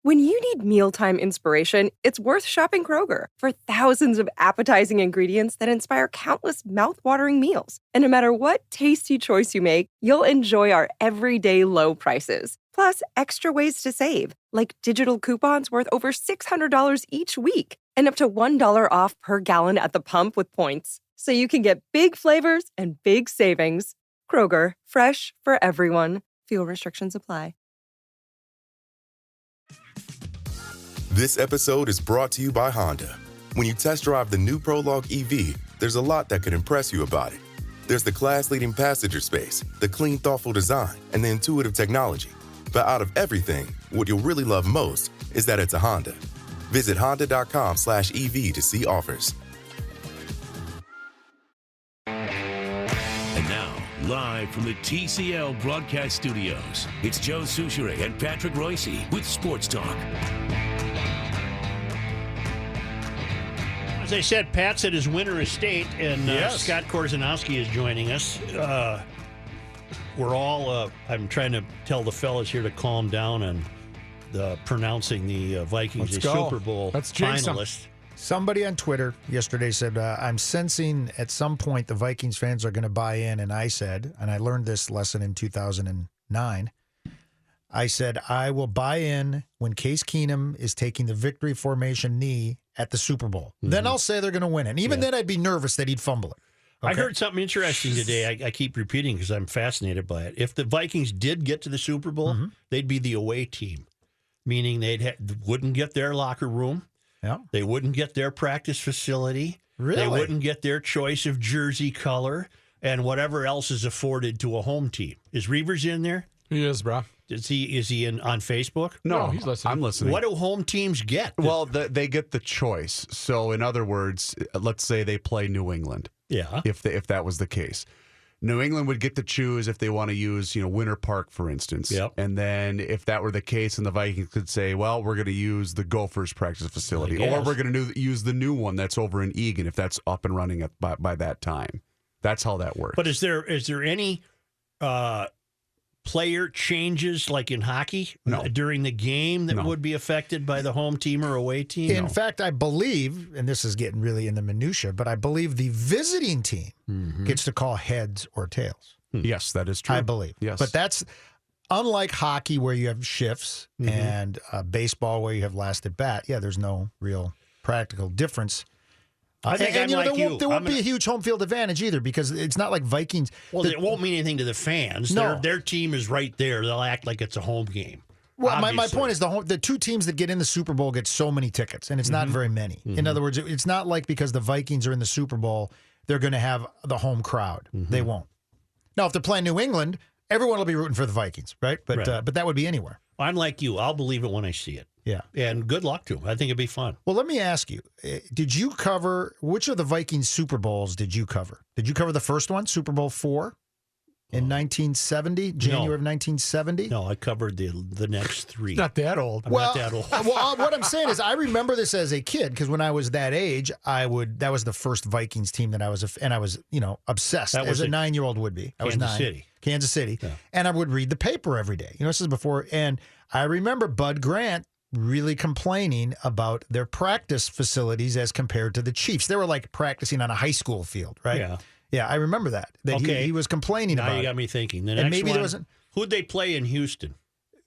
When you need mealtime inspiration, it's worth shopping Kroger for thousands of appetizing ingredients that inspire countless mouthwatering meals. And no matter what tasty choice you make, you'll enjoy our everyday low prices. Plus, extra ways to save, like digital coupons worth over $600 each week and up to $1 off per gallon at the pump with points. So you can get big flavors and big savings. Kroger, fresh for everyone. Fuel restrictions apply. This episode is brought to you by Honda. When you test drive the new Prologue EV, there's a lot that could impress you about it. There's the class-leading passenger space, the clean, thoughtful design, and the intuitive technology. But out of everything, what you'll really love most is that it's a Honda. Visit honda.com/EV to see offers. And now, live from the TCL broadcast studios, it's Joe Souchere and Patrick Royce with Sports Talk. As I said, Pat's at his winter estate, and Scott Korzanowski is joining us. We're all, I'm trying to tell the fellas here to calm down on pronouncing the Vikings a Super Bowl finalist. Somebody on Twitter yesterday said, I'm sensing at some point the Vikings fans are going to buy in. And I said, and I learned this lesson in 2009, I said, I will buy in when Case Keenum is taking the victory formation knee at the Super Bowl. Mm-hmm. Then I'll say they're going to win it. And even then I'd be nervous that he'd fumble it. Okay? I heard something interesting today. I keep repeating because I'm fascinated by it. If the Vikings did get to the Super Bowl, they'd be the away team, meaning they wouldn't get their locker room. Yeah. They wouldn't get their practice facility. Really? They wouldn't get their choice of jersey color and whatever else is afforded to a home team. Is Reavers in there? He is, bro. Is he in on Facebook? No, he's listening. I'm listening. What do home teams get? Well, they get the choice. So, in other words, let's say they play New England. Yeah. If that was the case, New England would get to choose if they want to use, Winter Park, for instance. Yep. And then if that were the case, and the Vikings could say, well, we're going to use the Gophers practice facility, or we're going to use the new one that's over in Eagan if that's up and running by that time. That's how that works. But is there any player changes like in hockey during the game that would be affected by the home team or away team? In fact, I believe, and this is getting really in the minutia, but I believe the visiting team gets to call heads or tails. Yes, that is true. I believe. Yes. But that's unlike hockey where you have shifts and baseball where you have last at bat. Yeah, there's no real practical difference. I think there won't be a huge home field advantage either because it's not like Vikings. Well, it won't mean anything to the fans. No. Their team is right there. They'll act like it's a home game. Well, my point is the two teams that get in the Super Bowl get so many tickets, and it's not very many. In other words, it's not like because the Vikings are in the Super Bowl, they're going to have the home crowd. They won't. Now, if they're playing New England, everyone will be rooting for the Vikings, right? But that would be anywhere. I'm like you. I'll believe it when I see it. Yeah. And good luck to them. I think it'd be fun. Well, let me ask you, did you cover, which of the Vikings Super Bowls did you cover? Did you cover the first one, Super Bowl IV in 1970, January of 1970? No, I covered the next three. He's not that old. I'm not that old. Well, what I'm saying is I remember this as a kid because when I was that age, that was the first Vikings team that I was obsessed as a 9-year-old would be. I was 9. Kansas City. Yeah. And I would read the paper every day. This is before. And I remember Bud Grant really complaining about their practice facilities as compared to the Chiefs. They were like practicing on a high school field, right? Yeah. Yeah, I remember that he was complaining about it. Now you got me thinking. And maybe there wasn't. Who'd they play in Houston?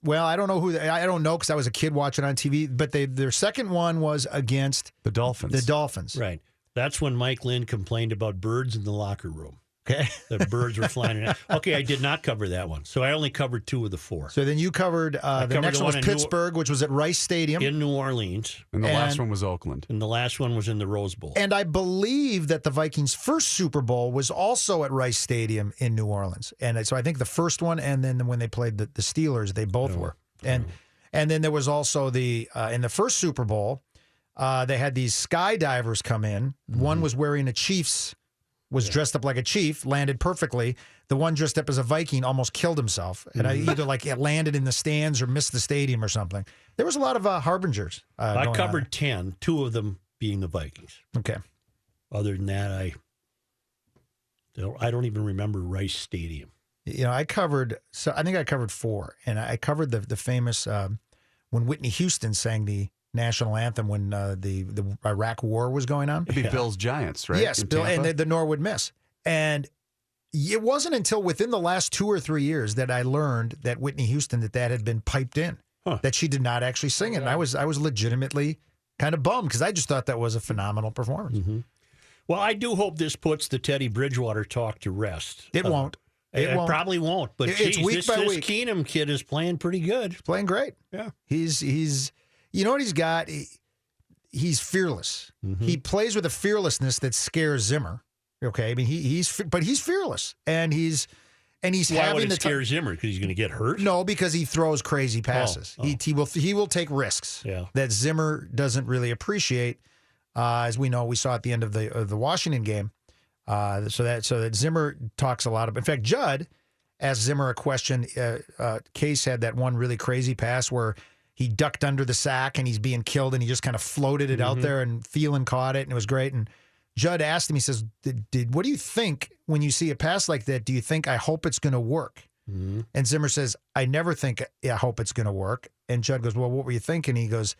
Well, I don't know I don't know because I was a kid watching on TV. But their second one was against the Dolphins. Right. That's when Mike Lynn complained about birds in the locker room. Okay. The birds were flying around. Okay, I did not cover that one. So I only covered 2 of the 4. So then you covered the next one was Pittsburgh, which was at Rice Stadium. In New Orleans. And the last one was Oakland. And the last one was in the Rose Bowl. And I believe that the Vikings' first Super Bowl was also at Rice Stadium in New Orleans. And so I think the first one and then when they played the Steelers, they both were. And then there was also in the first Super Bowl, they had these skydivers come in. One was wearing a Chiefs was dressed up like a Chief, landed perfectly. The one dressed up as a Viking almost killed himself. And I either it landed in the stands or missed the stadium or something. There was a lot of harbingers. I covered 10, 2 of them being the Vikings. Okay. Other than that, I don't even remember Rice Stadium. I think I covered 4. And I covered the famous when Whitney Houston sang the national anthem when the Iraq War was going on. It'd be Bills Giants, right? Yes, Bill, and the Norwood Miss. And it wasn't until within the last 2 or 3 years that I learned that Whitney Houston that had been piped in, that she did not actually sing it. And I was legitimately kind of bummed because I just thought that was a phenomenal performance. Mm-hmm. Well, I do hope this puts the Teddy Bridgewater talk to rest. It won't. It probably won't. But it's week by week. This Keenum kid is playing pretty good. He's playing great. Yeah. He's you know what he's got? He's fearless. Mm-hmm. He plays with a fearlessness that scares Zimmer. Okay, I mean he's fearless, and he's Why would it scare Zimmer? Because he's going to get hurt? No, because he throws crazy passes. He will take risks that Zimmer doesn't really appreciate. As we know, we saw at the end of the Washington game. So that Zimmer talks a lot of. In fact, Judd asked Zimmer a question. Case had that one really crazy pass where he ducked under the sack and he's being killed, and he just kind of floated it out there, and Thielen caught it, and it was great. And Judd asked him, he says, what do you think when you see a pass like that? Do you think, I hope it's going to work? Mm-hmm. And Zimmer says, I never think, I hope it's going to work. And Judd goes, well, what were you thinking? He goes,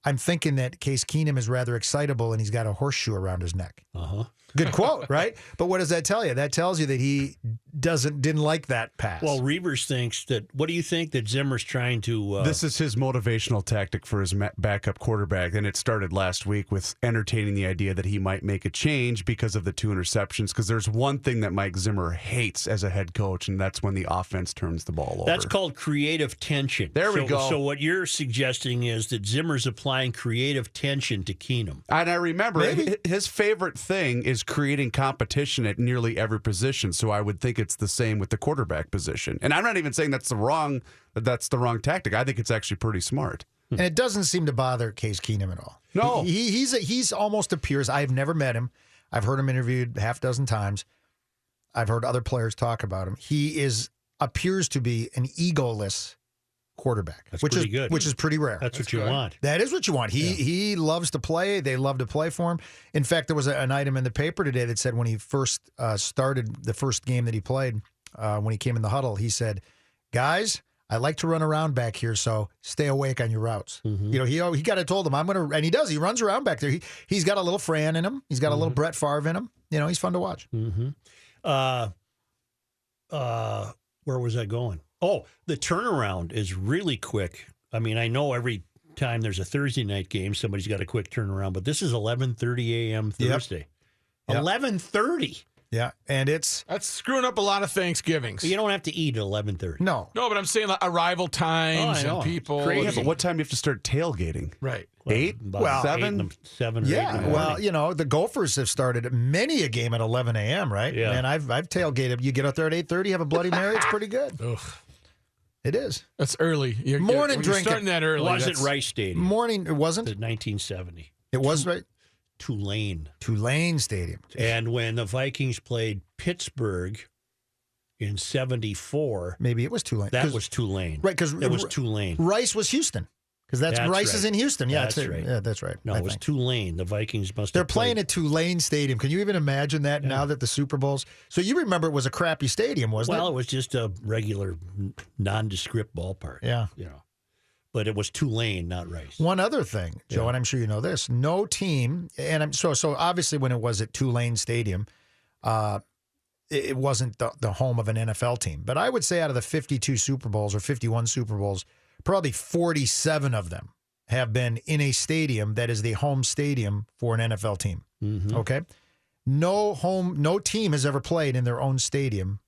I'm thinking that Case Keenum is rather excitable and he's got a horseshoe around his neck. Uh-huh. Good quote, right? But what does that tell you? That tells you that he didn't like that pass. Well, Reavers thinks that. What do you think that Zimmer's trying to? This is his motivational tactic for his backup quarterback, and it started last week with entertaining the idea that he might make a change because of the 2 interceptions. Because there's one thing that Mike Zimmer hates as a head coach, and that's when the offense turns the ball over. That's called creative tension. There we go. So what you're suggesting is that Zimmer's applying creative tension to Keenum. And I remember his favorite thing is creating competition at nearly every position. So I would think it's the same with the quarterback position. And I'm not even saying that's the wrong tactic. I think it's actually pretty smart. And it doesn't seem to bother Case Keenum at all. No. He's almost appears. I've never met him. I've heard him interviewed half dozen times. I've heard other players talk about him. He appears to be an egoless quarterback, which is pretty rare. That's what you want. That is what you want. He loves to play. They love to play for him. In fact, there was an item in the paper today that said when he first started the first game that he played, when he came in the huddle, he said, "Guys, I like to run around back here, so stay awake on your routes." Mm-hmm. You know, he got it told him, "I'm gonna," and he does. He runs around back there. He's got a little Fran in him. He's got a little Brett Favre in him. You know, he's fun to watch. Mm-hmm. Where was I going? Oh, the turnaround is really quick. I mean, I know every time there's a Thursday night game, somebody's got a quick turnaround, but this is 11:30 a.m. Thursday. Yep. 11:30. Yeah, and that's screwing up a lot of Thanksgivings. You don't have to eat at 11:30. No, but I'm saying like arrival times and people. Yeah, but what time do you have to start tailgating? Right. 8? Well, 7? 7 or 8. Yeah. Well, you know, the Gophers have started many a game at 11 a.m., right? Yeah. And I've tailgated. You get out there at 8:30, have a Bloody Mary. It's pretty good. Ugh. It is. That's early. Morning drinking. Starting that early. Was it Rice Stadium? Morning. It wasn't? 1970. It was right. Tulane Stadium. And when the Vikings played Pittsburgh in 74. Maybe it was Tulane. That was Tulane. Right, because it was Tulane. Rice was Houston. Because Rice is in Houston. Yeah, that's right. Yeah, that's right. No, it was Tulane. The Vikings must have They're playing at Tulane Stadium. Can you even imagine that now that the Super Bowl's? So you remember it was a crappy stadium, wasn't it? Well, it was just a regular nondescript ballpark. Yeah. You know. But it was Tulane, not Rice. One other thing, Joe, and I'm sure you know this. No team, and so obviously when it was at Tulane Stadium, it wasn't the home of an NFL team. But I would say out of the 52 Super Bowls or 51 Super Bowls, probably 47 of them have been in a stadium that is the home stadium for an NFL team. Mm-hmm. Okay? No team has ever played in their own stadium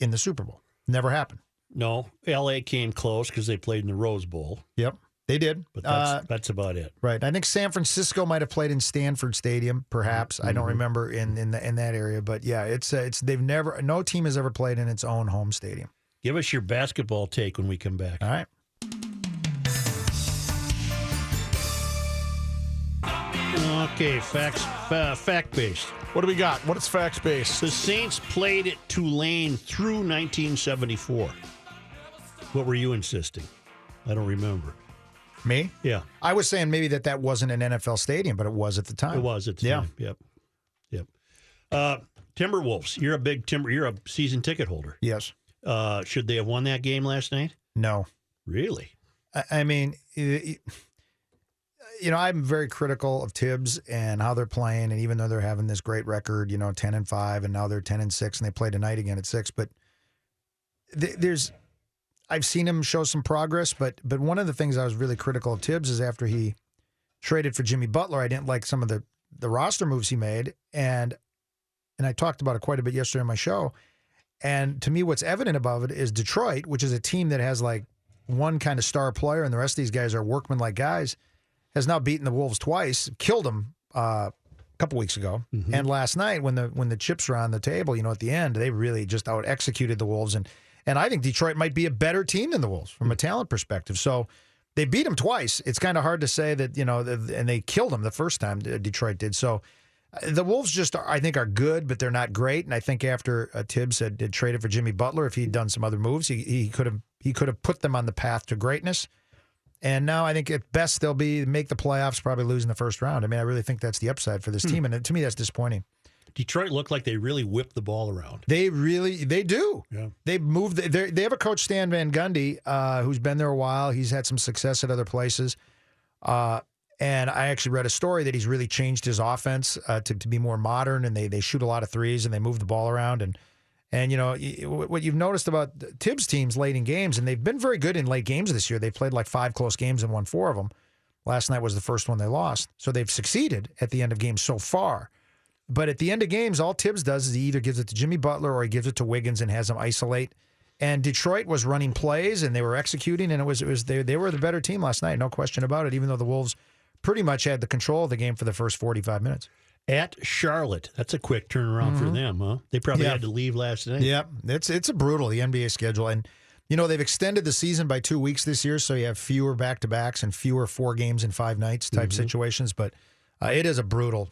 in the Super Bowl. Never happened. No, L.A. came close because they played in the Rose Bowl. Yep, they did. But that's about it. Right. I think San Francisco might have played in Stanford Stadium, perhaps. Mm-hmm. I don't remember in that area, but yeah, no team has ever played in its own home stadium. Give us your basketball take when we come back. All right. Okay, fact-based. What do we got? What is facts-based? The Saints played at Tulane through 1974. What were you insisting? I don't remember. Me? Yeah. I was saying maybe that wasn't an NFL stadium, but it was at the time. It was at the time. Yep. Timberwolves. You're a season ticket holder. Yes. Should they have won that game last night? No. Really? I mean, I'm very critical of Tibbs and how they're playing, and even though they're having this great record, 10-5, and now they're 10-6, and they play tonight again at 6. But I've seen him show some progress. But one of the things I was really critical of Tibbs is after he traded for Jimmy Butler, I didn't like some of the roster moves he made, and I talked about it quite a bit yesterday on my show. And to me, what's evident about it is Detroit, which is a team that has like one kind of star player, and the rest of these guys are workman-like guys, has now beaten the Wolves twice, killed them a couple weeks ago. Mm-hmm. And last night, when the chips were on the table, at the end, they really just out-executed the Wolves. And I think Detroit might be a better team than the Wolves from a talent perspective. So they beat them twice. It's kind of hard to say that, and they killed them the first time Detroit did. So the Wolves just, I think, are good, but they're not great. And I think after Tibbs had traded for Jimmy Butler, if he'd done some other moves, he could have put them on the path to greatness. And now I think at best they'll make the playoffs, probably lose in the first round. I mean, I really think that's the upside for this team, and to me that's disappointing. Detroit looked like they really whipped the ball around. They do. Yeah. They moved. They have a coach, Stan Van Gundy, who's been there a while. He's had some success at other places. And I actually read a story that he's really changed his offense to be more modern, and they shoot a lot of threes and they move the ball around. And what you've noticed about Tibbs' teams late in games, and they've been very good in late games this year. They played like 5 close games and won 4 of them. Last night was the first one they lost. So they've succeeded at the end of games so far. But at the end of games, all Tibbs does is he either gives it to Jimmy Butler or he gives it to Wiggins and has them isolate. And Detroit was running plays and they were executing, and they were the better team last night, no question about it, even though the Wolves pretty much had the control of the game for the first 45 minutes. At Charlotte. That's a quick turnaround for them, huh? They probably had to leave last night. Yeah, it's a brutal, the NBA schedule. And, they've extended the season by 2 weeks this year, so you have fewer back-to-backs and fewer 4 games in 5 nights type situations. But it is a brutal,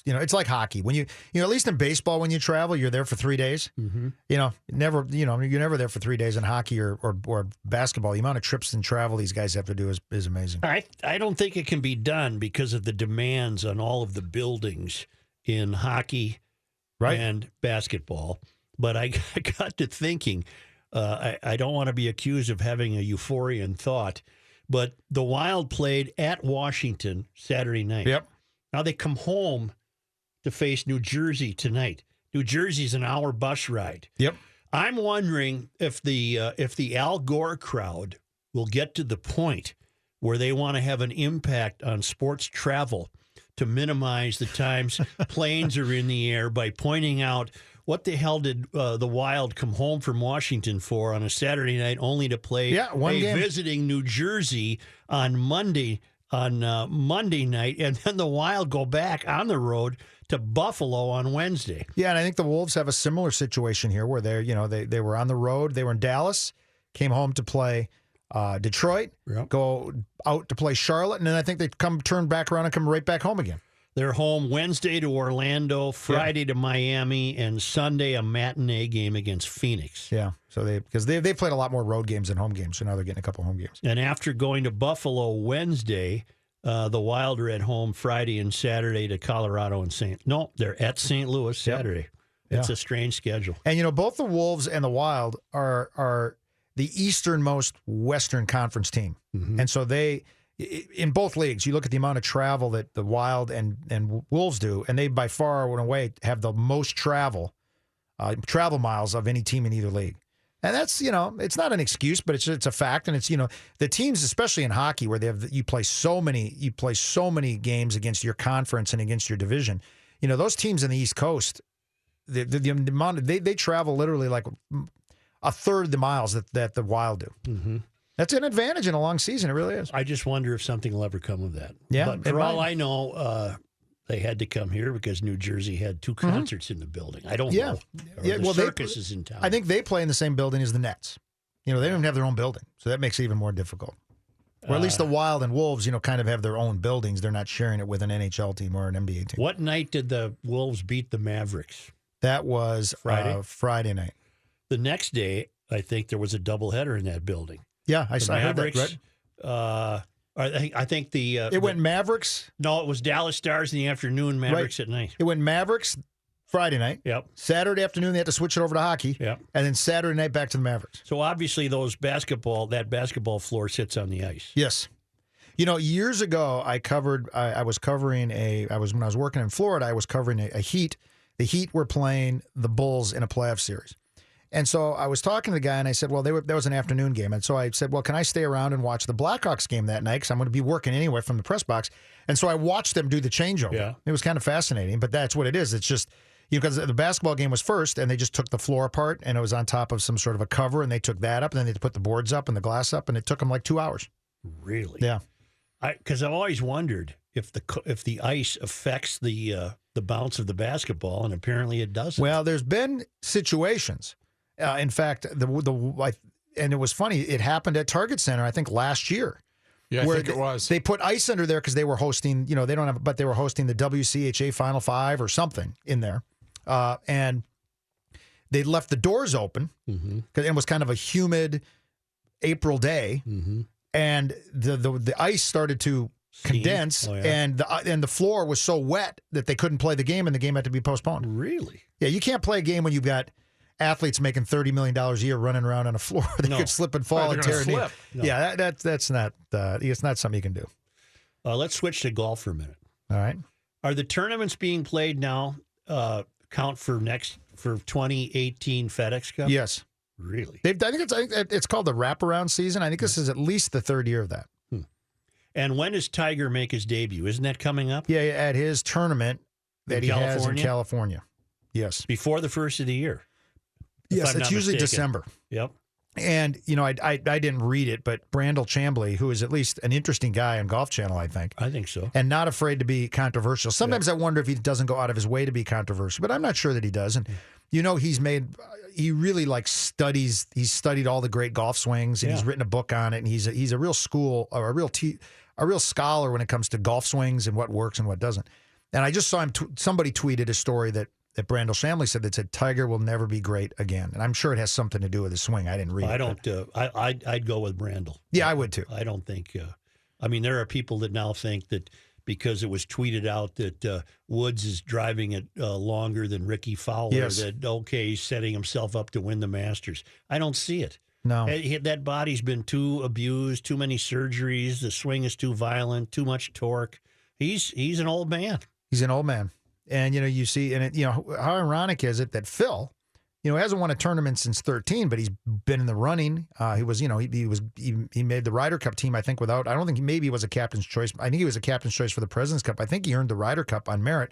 it's like hockey. When at least in baseball, when you travel, you're there for 3 days. Mm-hmm. You're never there for 3 days in hockey or basketball. The amount of trips and travel these guys have to do is amazing. I don't think it can be done because of the demands on all of the buildings in hockey and basketball. But I got to thinking, I don't want to be accused of having a euphorian thought, but the Wild played at Washington Saturday night. Yep. Now they come home to face New Jersey tonight. New Jersey's an hour bus ride. Yep. I'm wondering if the Al Gore crowd will get to the point where they want to have an impact on sports travel to minimize the times planes are in the air by pointing out what the hell did the Wild come home from Washington for on a Saturday night only to play visiting New Jersey on Monday night, and then the Wild go back on the road to Buffalo on Wednesday. Yeah, and I think the Wolves have a similar situation here where they were on the road. They were in Dallas, came home to play Detroit, go out to play Charlotte, and then I think they turn back around and come right back home again. They're home Wednesday to Orlando, Friday to Miami, and Sunday a matinee game against Phoenix. Yeah, so they played a lot more road games than home games, so now they're getting a couple home games. And after going to Buffalo Wednesday, the Wild are at home Friday and Saturday to Colorado and they're at St. Louis Saturday. Yep. It's a strange schedule. And both the Wolves and the Wild are the easternmost Western Conference team, and so they. In both leagues, you look at the amount of travel that the Wild and Wolves do, and they by far and away have the most travel miles of any team in either league. And that's, it's not an excuse, but it's a fact. And it's, the teams, especially in hockey, where you play so many games against your conference and against your division. Those teams in the East Coast, the amount they travel literally like a third the miles that the Wild do. Mm-hmm. That's an advantage in a long season. It really is. I just wonder if something will ever come of that. Yeah. But for all I know, they had to come here because New Jersey had 2 concerts in the building. I don't know. The circus is in town. I think they play in the same building as the Nets. They don't even have their own building, so that makes it even more difficult. Or at least the Wild and Wolves, kind of have their own buildings. They're not sharing it with an NHL team or an NBA team. What night did the Wolves beat the Mavericks? That was Friday night. The next day, I think there was a doubleheader in that building. Yeah, I heard that. Right? I think it went Mavericks. No, it was Dallas Stars in the afternoon, Mavericks at night. It went Mavericks, Friday night. Yep. Saturday afternoon, they had to switch it over to hockey. Yep. And then Saturday night back to the Mavericks. So obviously that basketball floor sits on the ice. Yes. Years ago, when I was working in Florida, I was covering a Heat. The Heat were playing the Bulls in a playoff series. And so I was talking to the guy, and I said, well, that was an afternoon game. And so I said, well, can I stay around and watch the Blackhawks game that night? Because I'm going to be working anyway from the press box. And so I watched them do the changeover. Yeah. It was kind of fascinating, but that's what it is. It's just, because the basketball game was first, and they just took the floor apart, and it was on top of some sort of a cover, and they took that up, and then they had to put the boards up and the glass up, and it took them like 2 hours. Really? Yeah. Because I've always wondered if the ice affects the bounce of the basketball, and apparently it doesn't. Well, there's been situations. In fact, and it was funny. It happened at Target Center, I think, last year. Yeah, I think it was. They put ice under there because they were hosting. They don't have, but they were hosting the WCHA Final Five or something in there, and they left the doors open because it was kind of a humid April day, and the ice started to condense, and the floor was so wet that they couldn't play the game, and the game had to be postponed. Really? Yeah, you can't play a game when you've got athletes making $30 million a year running around on a floor. They could slip and fall and tear it. No. Yeah, that's not. It's not something you can do. Let's switch to golf for a minute. All right. Are the tournaments being played now count for 2018 FedEx Cup? Yes. Really? I think it's called the wraparound season. I think this is at least the third year of that. And when does Tiger make his debut? Isn't that coming up? Yeah, at his tournament that he has in California. Yes. Before the first of the year. Yes, it's usually December. Yep. And, I didn't read it, but Brandel Chambly, who is at least an interesting guy on Golf Channel, I think. I think so. And not afraid to be controversial. Sometimes I wonder if he doesn't go out of his way to be controversial, but I'm not sure that he does. And, he really he's studied all the great golf swings, and he's written a book on it, and he's a real a real scholar when it comes to golf swings and what works and what doesn't. And I just saw somebody tweeted a story that Brandel Chambly said that said Tiger will never be great again, and I'm sure it has something to do with his swing. I didn't read it. I'd go with Brandel. Yeah, I would too. I don't think. There are people that now think that because it was tweeted out that Woods is driving it longer than Ricky Fowler, that he's setting himself up to win the Masters. I don't see it. No, that body's been too abused, too many surgeries. The swing is too violent, too much torque. He's an old man. He's an old man. And, you see, and how ironic is it that Phil, hasn't won a tournament since 2013, but he's been in the running. He made the Ryder Cup team, I think, I don't think maybe he was a captain's choice. I think he was a captain's choice for the President's Cup. I think he earned the Ryder Cup on merit.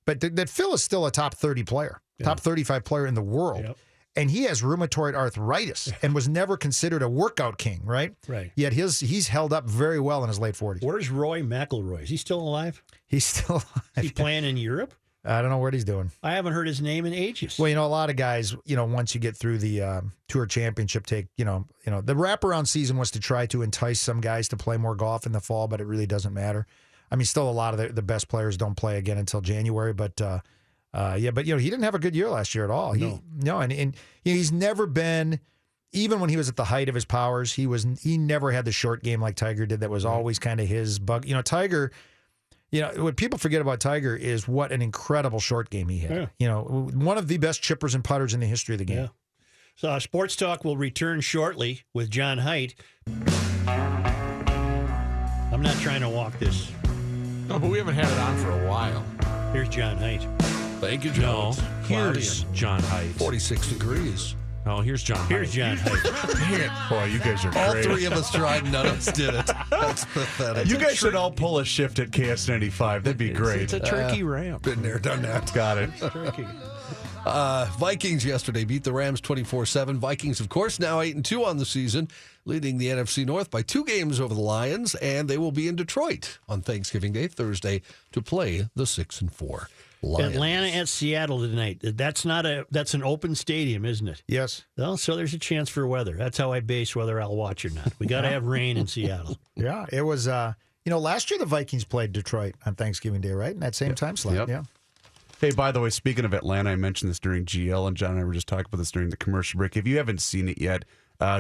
But that Phil is still a top 30 player, top 35 player in the world. Yep. And he has rheumatoid arthritis and was never considered a workout king, right? Right. Yet he's held up very well in his late 40s. Where's Rory McIlroy? Is he still alive? He's still alive. Is he playing in Europe? I don't know what he's doing. I haven't heard his name in ages. Well, a lot of guys, once you get through the Tour Championship, the wraparound season was to try to entice some guys to play more golf in the fall, but it really doesn't matter. I mean, still a lot of the best players don't play again until January, but he didn't have a good year last year at all. And he's never been, even when he was at the height of his powers, he never had the short game like Tiger did. That was always kind of his bug. Tiger. What people forget about Tiger is what an incredible short game he had. Yeah. One of the best chippers and putters in the history of the game. Yeah. So Sports Talk will return shortly with John Haidt. I'm not trying to walk this. No, but we haven't had it on for a while. Here's John Haidt. Thank you, Joe. Here's John Haidt. 46 degrees. Oh, here's John Haidt. Here's John Haidt. Boy, you guys are great. All three of us tried, none of us did it. That's pathetic. You guys should all pull a shift at KS95. That'd be great. It's a tricky ramp. Been there, done that. Got it. Tricky. Vikings yesterday beat the Rams 24-7. Vikings, of course, now 8-2 on the season, leading the NFC North by 2 games over the Lions, and they will be in Detroit on Thanksgiving Day, Thursday, to play the 6-4 Lions. Atlanta at Seattle tonight. That's an open stadium, isn't it? Yes. Well, so there's a chance for weather. That's how I base whether I'll watch or not. We got to have rain in Seattle. Yeah, it was. Last year the Vikings played Detroit on Thanksgiving Day, right? In that same time slot. Yep. Yeah. Hey, by the way, speaking of Atlanta, I mentioned this during GL, and John and I were just talking about this during the commercial break. If you haven't seen it yet,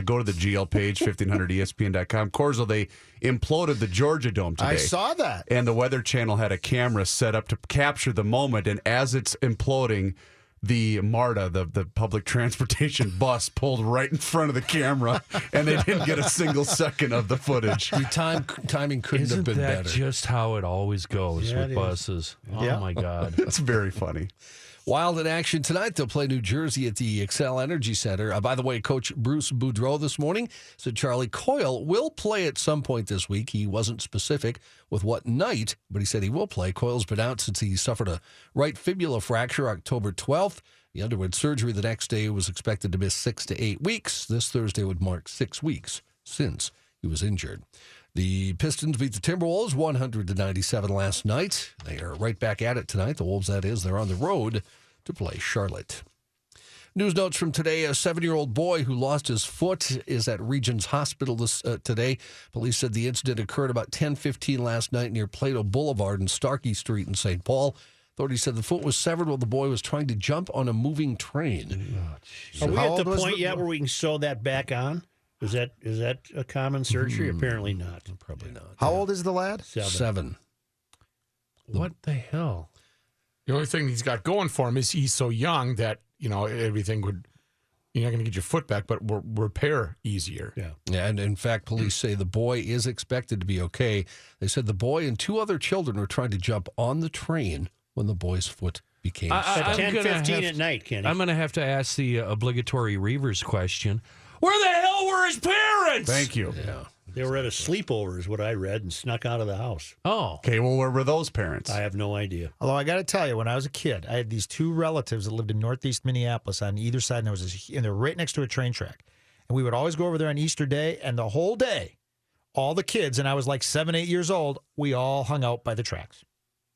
Go to the GL page, 1500ESPN.com. Korzo, they imploded the Georgia Dome today. I saw that. And the Weather Channel had a camera set up to capture the moment. And as it's imploding, the MARTA, the public transportation bus, pulled right in front of the camera, and they didn't get a single second of the footage. The timing couldn't have been better. Just how it always goes with buses. Oh, my God. That's very funny. Wild in action tonight. They'll play New Jersey at the Xcel Energy Center. By the way, Coach Bruce Boudreau this morning said Charlie Coyle will play at some point this week. He wasn't specific with what night, but he said he will play. Coyle's been out since he suffered a right fibula fracture October 12th. He underwent surgery the next day. Was expected to miss 6 to 8 weeks. This Thursday would mark 6 weeks since he was injured. The Pistons beat the Timberwolves 100-97 last night. They are right back at it tonight. The Wolves, that is. They're on the road to play Charlotte. News notes from today. A 7-year-old boy who lost his foot is at Regions Hospital today. Police said the incident occurred about 10:15 last night near Plato Boulevard and Starkey Street in St. Paul. Authorities said the foot was severed while the boy was trying to jump on a moving train. Are we at the point yet where we can sew that back on? Is that a common surgery? Apparently not. Probably not. How old is the lad? 7. What the hell? The only thing he's got going for him is he's so young that, everything would, you're not going to get your foot back, but will repair easier. Yeah, and in fact, police say the boy is expected to be okay. They said the boy and 2 other children were trying to jump on the train when the boy's foot became at 10:15 at night, Kenny. I'm going to have to ask the obligatory Reavers question. Where the hell were his parents? Thank you. Yeah. They were at a sleepover, is what I read, and snuck out of the house. Oh. Okay, well, where were those parents? I have no idea. Although I got to tell you, when I was a kid, I had these 2 relatives that lived in northeast Minneapolis on either side, and they're right next to a train track. And we would always go over there on Easter Day, and the whole day, all the kids, and I was like 7, 8 years old, we all hung out by the tracks.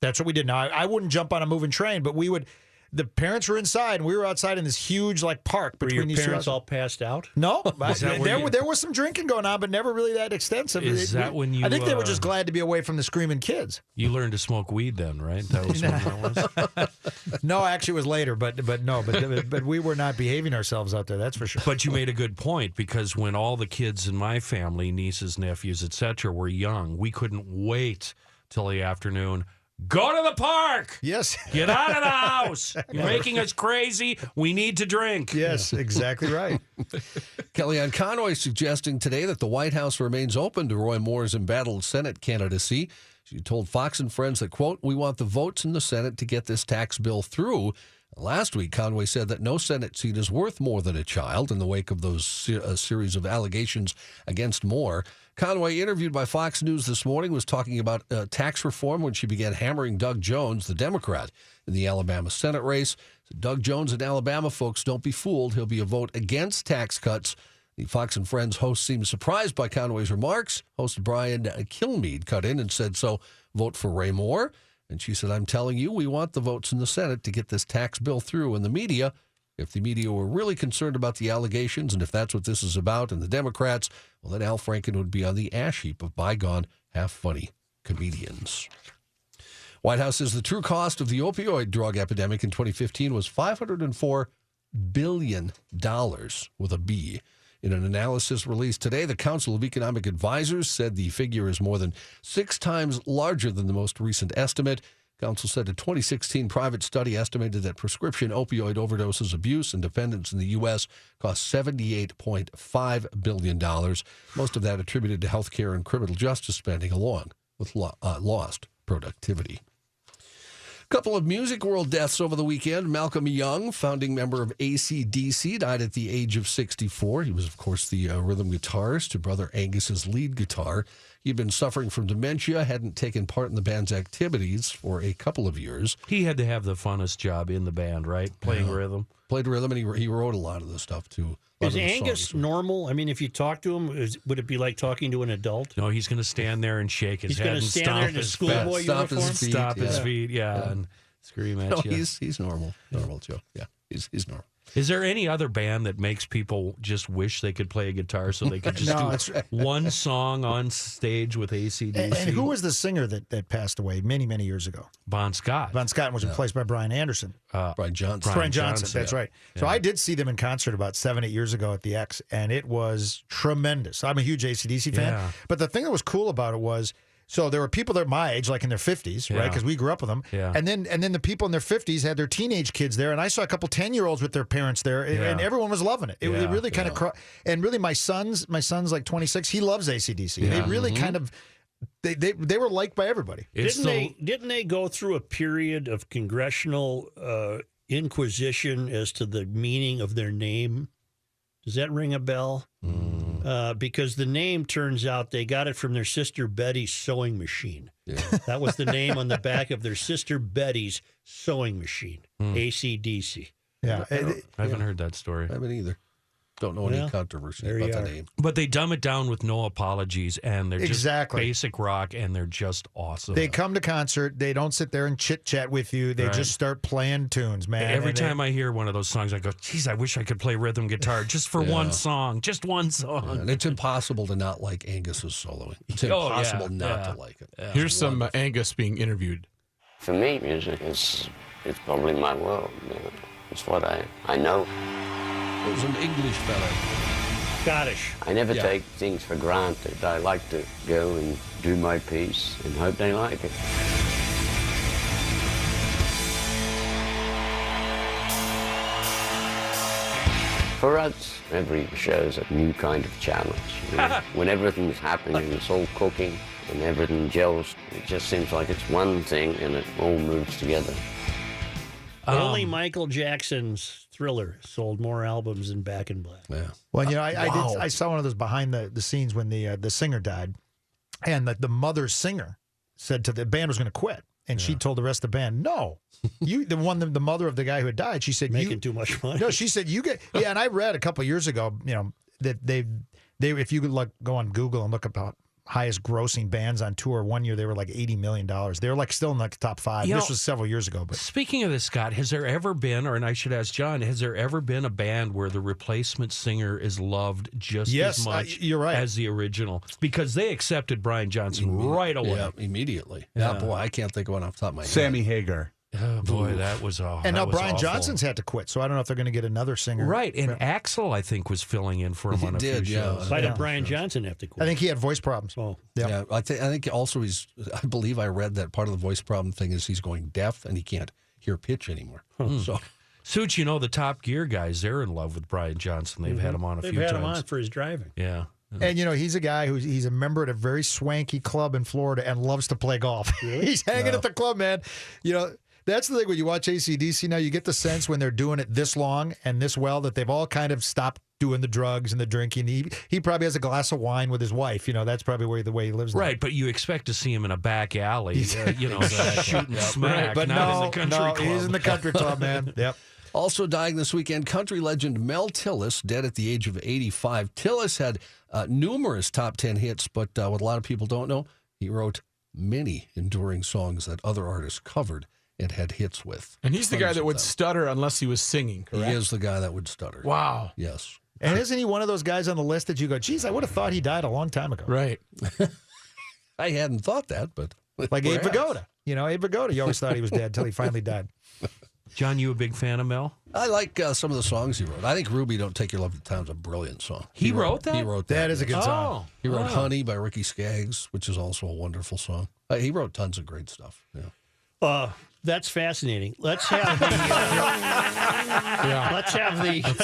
That's what we did. Now, I wouldn't jump on a moving train, but we would. The parents were inside, and we were outside in this huge park between were your these parents 2 all passed out? No, there was some drinking going on, but never really that extensive. Is that when you? I think they were just glad to be away from the screaming kids. You learned to smoke weed then, right? That was when that was. No, actually, it was later, but we were not behaving ourselves out there. That's for sure. But you made a good point, because when all the kids in my family, nieces, nephews, etc., were young, we couldn't wait till the afternoon. Go to the park. Yes. Get out of the house. You're making us crazy. We need to drink. Yes, exactly right. Kellyanne Conway suggesting today that the White House remains open to Roy Moore's embattled Senate candidacy. She told Fox and Friends that, quote, "We want the votes in the Senate to get this tax bill through." Last week, Conway said that no Senate seat is worth more than a child in the wake of those series of allegations against Moore. Conway, interviewed by Fox News this morning, was talking about tax reform when she began hammering Doug Jones, the Democrat, in the Alabama Senate race. Doug Jones and Alabama folks, don't be fooled. He'll be a vote against tax cuts. The Fox and Friends host seemed surprised by Conway's remarks. Host Brian Kilmeade cut in and said, so vote for Ray Moore. And she said, I'm telling you, we want the votes in the Senate to get this tax bill through. And the media, if the media were really concerned about the allegations, and if that's what this is about, and the Democrats, well, then Al Franken would be on the ash heap of bygone, half-funny comedians. White House says the true cost of the opioid drug epidemic in 2015 was $504 billion with a B. In an analysis released today, the Council of Economic Advisors said the figure is more than 6 times larger than the most recent estimate. Council said a 2016 private study estimated that prescription opioid overdoses abuse and dependence in the U.S. cost $78.5 billion, most of that attributed to health care and criminal justice spending, along with lost productivity. A couple of music world deaths over the weekend. Malcolm Young, founding member of AC/DC, died at the age of 64. He was, of course, the rhythm guitarist to Brother Angus's lead guitar. He'd been suffering from dementia, hadn't taken part in the band's activities for a couple of years. He had to have the funnest job in the band, right? Playing rhythm. Played rhythm, and he wrote a lot of the stuff, too. Is Angus normal? I mean, if you talk to him, would it be like talking to an adult? No, he's going to stand there and shake his head and stand there in his schoolboy uniform? Stop his feet, and scream at you. He's normal. Normal, Joe. Yeah, he's normal. Is there any other band that makes people just wish they could play a guitar so they could just do one song on stage with AC/DC? And who was the singer that passed away many, many years ago? Bon Scott. Bon Scott was replaced by Brian Anderson. Brian Johnson. Brian Johnson, that's right. So I did see them in concert about 7-8 years ago at the X, and it was tremendous. I'm a huge AC/DC fan. Yeah. But the thing that was cool about it was, so there were people that were my age, like in their 50s, right? Because we grew up with them. Yeah. And then the people in their 50s had their teenage kids there, and I saw a couple 10-year-olds with their parents there, and everyone was loving it. It really kind of, and really my son's like 26. He loves AC/DC. Yeah. They really kind of, they were liked by everybody. Didn't they go through a period of congressional inquisition as to the meaning of their name? Does that ring a bell? Because the name, turns out, they got it from their sister Betty's sewing machine. Yeah. That was the name on the back of their sister Betty's sewing machine, AC/DC. Yeah. I haven't heard that story. I haven't either. Don't know any controversy about the name. But they dumb it down with no apologies, and they're just basic rock, and they're just awesome. They come to concert. They don't sit there and chit-chat with you. They just start playing tunes, man. Every time I hear one of those songs, I go, geez, I wish I could play rhythm guitar just for one song. Just one song. Yeah, and it's impossible to not like Angus's soloing. It's impossible not to like it. Yeah. Here's some Angus being interviewed. For me, music is probably my world. It's what I know. It was an English fellow. Scottish. I never take things for granted. I like to go and do my piece and hope they like it. For us, every show's a new kind of challenge. You know? When everything's happening, it's all cooking and everything gels, it just seems like it's one thing and it all moves together. Only Michael Jackson's Thriller sold more albums than Back in Black. Yeah. Well, I saw one of those behind the scenes when the singer died, and the mother singer said to the band was going to quit, and she told the rest of the band, "No, the mother of the guy who had died." She said, "Making too much money." No, she said, "You get." Yeah, and I read a couple of years ago, that they if you could go on Google and look about highest grossing bands on tour. One year they were like $80 million. They were like still in the top 5. This was several years ago. But speaking of this, Scott, has there ever been, and I should ask John, has there ever been a band where the replacement singer is loved just as much you're right. as the original? Because they accepted Brian Johnson right away. Yeah, immediately. Yeah, boy, I can't think of one off the top of my head. Sammy Hagar. Oh, boy, that was awful. And now Brian Johnson's had to quit, so I don't know if they're going to get another singer. Right, and Axl, I think, was filling in for him on a few shows. Why did Brian Johnson have to quit? I think he had voice problems. Oh, yeah. I think also I believe I read that part of the voice problem thing is he's going deaf and he can't hear pitch anymore. So, Suits, the Top Gear guys, they're in love with Brian Johnson. They've had him on a few times. They've had him on for his driving. Yeah. And he's a guy he's a member at a very swanky club in Florida and loves to play golf. Really? He's hanging at the club, man. That's the thing when you watch AC/DC now, you get the sense when they're doing it this long and this well that they've all kind of stopped doing the drugs and the drinking. He probably has a glass of wine with his wife. That's probably the way he lives now. Right, but you expect to see him in a back alley, shooting smack. Right, but not in the country club. He's in the country club, man. Yep. Also dying this weekend, country legend Mel Tillis, dead at the age of 85. Tillis had numerous top 10 hits, but what a lot of people don't know, he wrote many enduring songs that other artists covered and had hits with. And he's the guy that would stutter unless he was singing, correct? He is the guy that would stutter. Wow. Yes. And isn't he one of those guys on the list that you go, geez, I would have thought he died a long time ago. Right. I hadn't thought that, but... Like Abe Vigoda. Abe Vigoda, you always thought he was dead until he finally died. John, you a big fan of Mel? I like some of the songs he wrote. I think Ruby Don't Take Your Love to Town's a brilliant song. He wrote that? He wroght that. That is a good song. He wrote Honey by Ricky Skaggs, which is also a wonderful song. He wrote tons of great stuff. Yeah. That's fascinating. Let's have the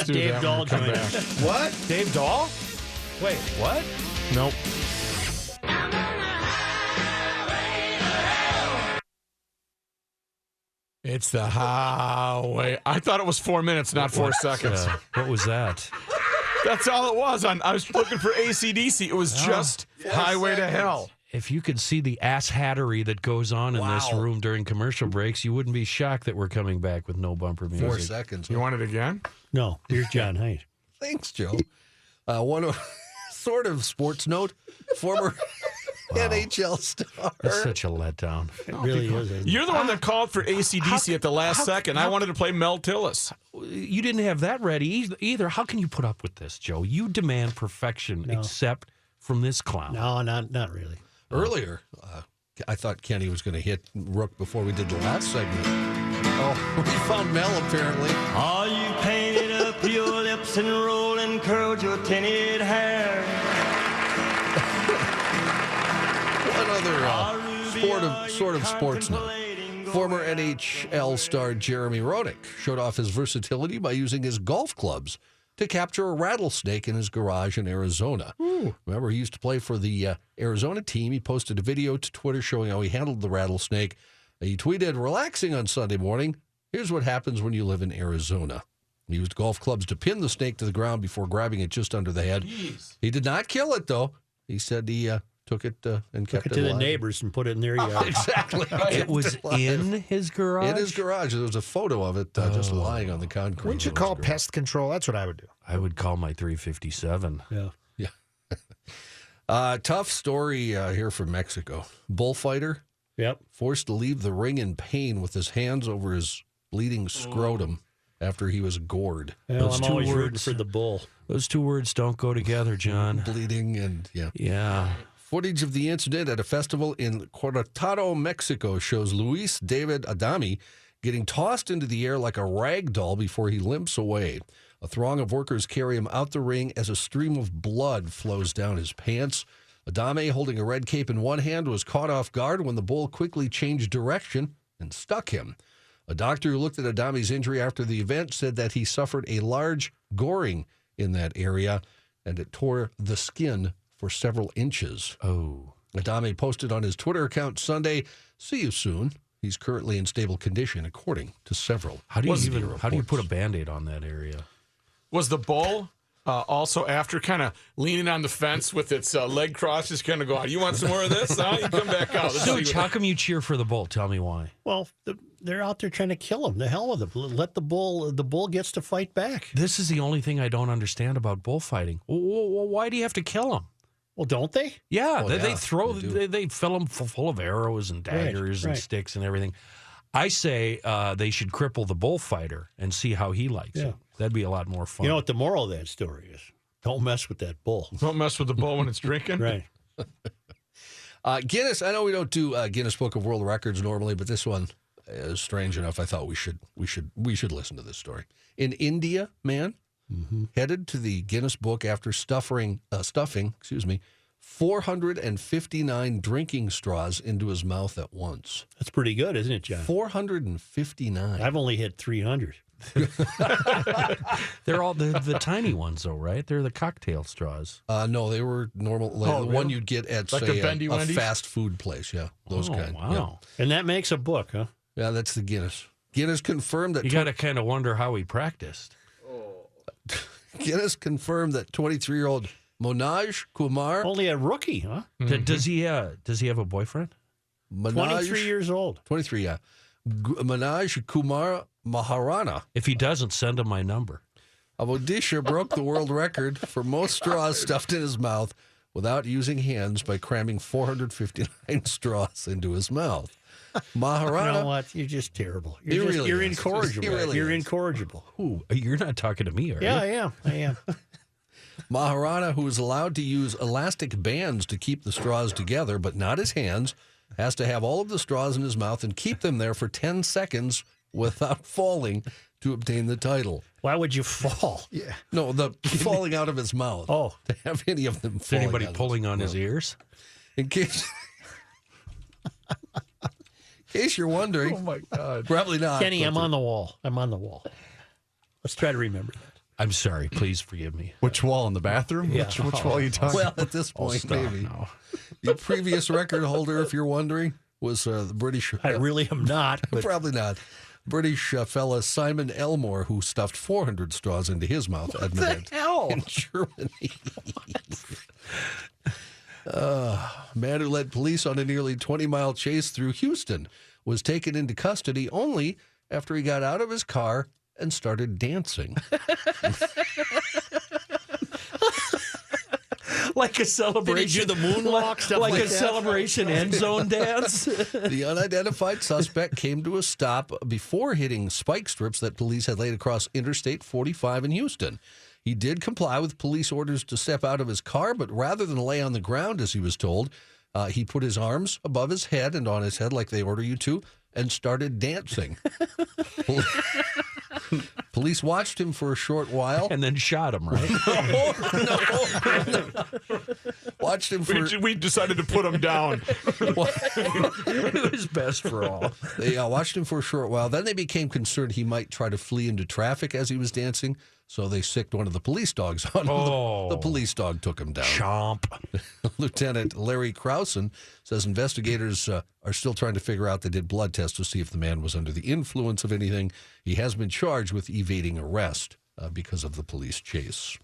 Dave Dahl join us. What? Dave Dahl? Wait, what? Nope. It's the highway. I thought it was 4 minutes, not 4 seconds. What was that? That's all it was. I was looking for AC/DC. It was just Highway to Hell. If you could see the ass hattery that goes on in this room during commercial breaks, you wouldn't be shocked that we're coming back with no bumper music. 4 seconds. You want it again? No. Here's John Haidt. Thanks, Joe. One sort of sports note. Former NHL star. It's such a letdown. It really is. Isn't it? You're the one that called for AC/DC at the last second. I wanted to play Mel Tillis. You didn't have that ready either. How can you put up with this, Joe? You demand perfection, except from this clown. No, not really. Earlier, I thought Kenny was going to hit Rook before we did the last segment. Oh, we found Mel, apparently. Are you painted up your lips and rolled and curled your tinted hair? One other sort of sports note. Former NHL star Jeremy Roenick showed off his versatility by using his golf clubs to capture a rattlesnake in his garage in Arizona. Ooh. Remember, he used to play for the Arizona team. He posted a video to Twitter showing how he handled the rattlesnake. He tweeted, "Relaxing on Sunday morning. Here's what happens when you live in Arizona." He used golf clubs to pin the snake to the ground before grabbing it just under the head. Jeez. He did not kill it, though. He said he took it and kept it to alive. The neighbors and put it in their yard. Exactly. It was in his garage? In his garage. There was a photo of it just lying on the concrete. Wouldn't you call pest control? That's what I would do. I would call my 357. Yeah. Tough story here from Mexico. Bullfighter. Yep. Forced to leave the ring in pain with his hands over his bleeding scrotum after he was gored. Well, I'm always rooting for the bull. Those two words don't go together, John. Bleeding and, Yeah. Footage of the incident at a festival in Querétaro, Mexico shows Luis David Adami getting tossed into the air like a rag doll before he limps away. A throng of workers carry him out the ring as a stream of blood flows down his pants. Adame, holding a red cape in one hand, was caught off guard when the bull quickly changed direction and stuck him. A doctor who looked at Adame's injury after the event said that he suffered a large goring in that area, and it tore the skin for several inches. Oh. Adame posted on his Twitter account Sunday, "See you soon." He's currently in stable condition, according to several. How do you put a Band-Aid on that area? Was the bull also after kind of leaning on the fence with its leg crossed, just kind of go, "You want some more of this? Huh? You come back out." Dude, how come you cheer for the bull? Tell me why. Well, they're out there trying to kill him. The hell with it. Let the bull. The bull gets to fight back. This is the only thing I don't understand about bullfighting. Why do you have to kill him? Well, don't they? Yeah, they throw. They fill them full of arrows and daggers and sticks and everything. I say they should cripple the bullfighter and see how he likes it. That'd be a lot more fun. You know what the moral of that story is? Don't mess with that bull. Don't mess with the bull when it's drinking. Right. Guinness. I know we don't do Guinness Book of World Records normally, but this one is strange enough. I thought we should listen to this story. In India, man headed to the Guinness Book after stuffing 459 drinking straws into his mouth at once. That's pretty good, isn't it, John? 459. I've only had 300. They're all the tiny ones, though, right? They're the cocktail straws. No, they were normal. The one you'd get at, like say, a fast food place. Yeah, those kind. Wow. Yeah. And that makes a book, huh? Yeah, that's the Guinness. Guinness confirmed that... You got to kind of wonder how he practiced. Guinness confirmed that 23-year-old Manoj Kumar... Only a rookie, huh? Mm-hmm. Does he have a boyfriend? 23 years old. 23, yeah. Manoj Kumar Maharana. If he doesn't, send him my number. Of Odisha broke the world record for most straws stuffed in his mouth without using hands by cramming 459 straws into his mouth. Maharana... You know what? You're just terrible. You're really incorrigible. You're incorrigible. Ooh, you're not talking to me, are you? Yeah, I am. Maharana, who is allowed to use elastic bands to keep the straws together, but not his hands, has to have all of the straws in his mouth and keep them there for 10 seconds without falling to obtain the title. Why would you fall? Yeah. No, the falling out of his mouth. Oh. To have any of them Is falling anybody out pulling of on his ears? In case you're wondering. Oh, my God. Probably not. Kenny, I'm on the wall. Let's try to remember that. I'm sorry. Please forgive me. Which wall in the bathroom? Yeah. Which wall are you talking Well, at this point, maybe. The previous record holder, if you're wondering, was the British... I really am not. But Probably not. British fella Simon Elmore, who stuffed 400 straws into his mouth at an event in Germany. Man who led police on a nearly 20-mile chase through Houston was taken into custody only after he got out of his car and started dancing. Like a celebration. Did he do the moonwalk stuff like like a that? celebration end zone dance? The unidentified suspect came to a stop before hitting spike strips that police had laid across Interstate 45 in Houston. He did comply with police orders to step out of his car, but rather than lay on the ground, as he was told, he put his arms above his head and on his head like they order you to, and started dancing. Police watched him for a short while. And then shot him, right? No. Watched him for... We decided to put him down. It was best for all. They watched him for a short while. Then they became concerned he might try to flee into traffic as he was dancing, so they sicked one of the police dogs on him. Oh. The police dog took him down. Chomp. Lieutenant Larry Krausen says investigators are still trying to figure out. They did blood tests to see if the man was under the influence of anything. He has been charged with evading arrest because of the police chase.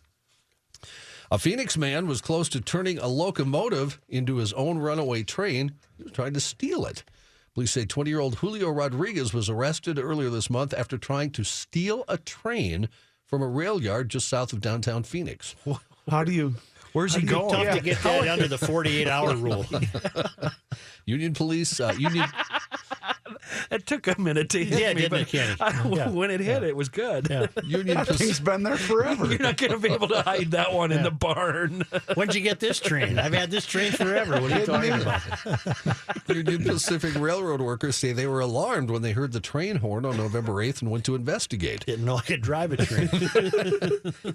A Phoenix man was close to turning a locomotive into his own runaway train. He was trying to steal it. Police say 20-year-old Julio Rodriguez was arrested earlier this month after trying to steal a train from a rail yard just south of downtown Phoenix. How do you... Where's he going? Tough to get that under the 48-hour rule. Union Police, It took a minute to hit me, didn't it, Kenny? when it hit, it was good. Yeah. Union Thing's been there forever. You're not going to be able to hide that one in the barn. When'd you get this train? I've had this train forever. What are you talking about? Union Pacific Railroad workers say they were alarmed when they heard the train horn on November 8th and went to investigate. Didn't know I could drive a train.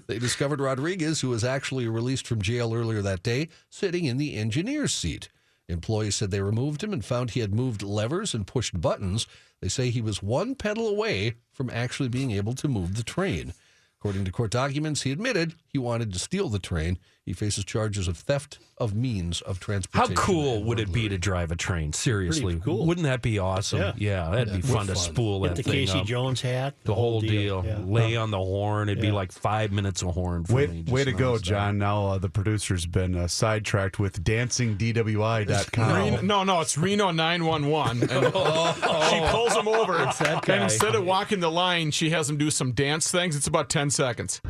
They discovered Rodriguez, who was actually released from jail earlier that day, sitting in the engineer's seat. Employees said they removed him and found he had moved levers and pushed buttons. They say he was one pedal away from actually being able to move the train. According to court documents, he admitted he wanted to steal the train. He faces charges of theft of means of How transportation. cool would it be to drive a train? Seriously. Pretty cool. Wouldn't that be awesome? Yeah, that'd be fun to spool Get that the thing Casey up. Jones hat. The whole deal. Yeah. Lay on the horn. It'd be like 5 minutes of horn for me. Way just to go, nonstop. John. Now the producer's been sidetracked with dancingdwi.com. No, it's Reno 911. And she pulls him over. that guy. And instead of walking the line, she has him do some dance things. It's about 10 seconds.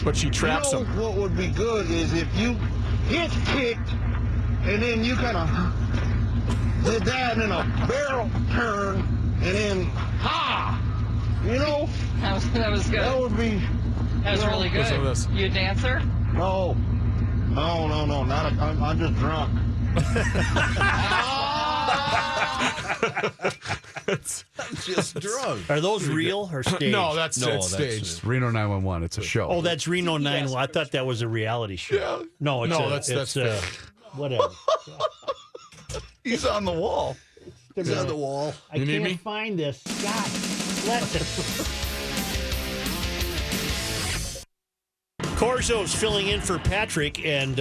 But she traps him. What would be good is if you get kicked and then you kind of did that in a barrel turn and then you know? That was good. That would be. That was really good. Listen to this. You a dancer? No, not I'm just drunk. Just drunk. Are those real or staged? No, that's staged. Reno 911. It's a show. Oh, that's Reno 911. I thought that was a reality show. Yeah. No, that's whatever. He's on the wall. He's on the wall. I You need can't me? find this. God, bless it. Korzo's filling in for Patrick, and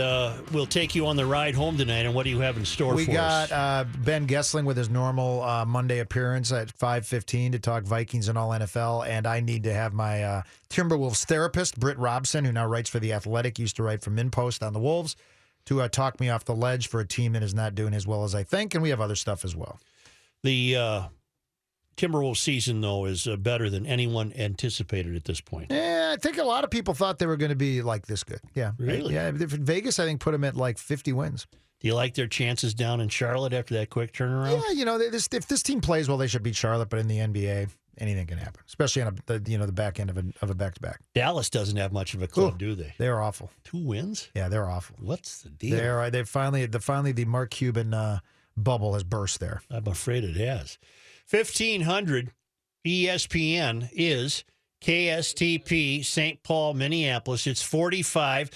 we'll take you on the ride home tonight. And what do you have in store We for got us? Ben Gessling with his normal Monday appearance at 5:15 to talk Vikings and all NFL. And I need to have my Timberwolves therapist, Britt Robson, who now writes for The Athletic, used to write for MinPost on the Wolves, to talk me off the ledge for a team that is not doing as well as I think. And we have other stuff as well. The Timberwolves season, though, is better than anyone anticipated at this point. Yeah, I think a lot of people thought they were going to be like this good. Yeah. Really? Yeah. Vegas, I think, put them at like 50 wins. Do you like their chances down in Charlotte after that quick turnaround? Yeah, you know, if this team plays well, they should beat Charlotte. But in the NBA, anything can happen, especially on the back end of a back-to-back. Dallas doesn't have much of a club, do they? They're awful. 2 wins? Yeah, they're awful. What's the deal? They finally the Mark Cuban bubble has burst there. I'm afraid it has. 1500 ESPN is KSTP, St. Paul, Minneapolis. It's 45.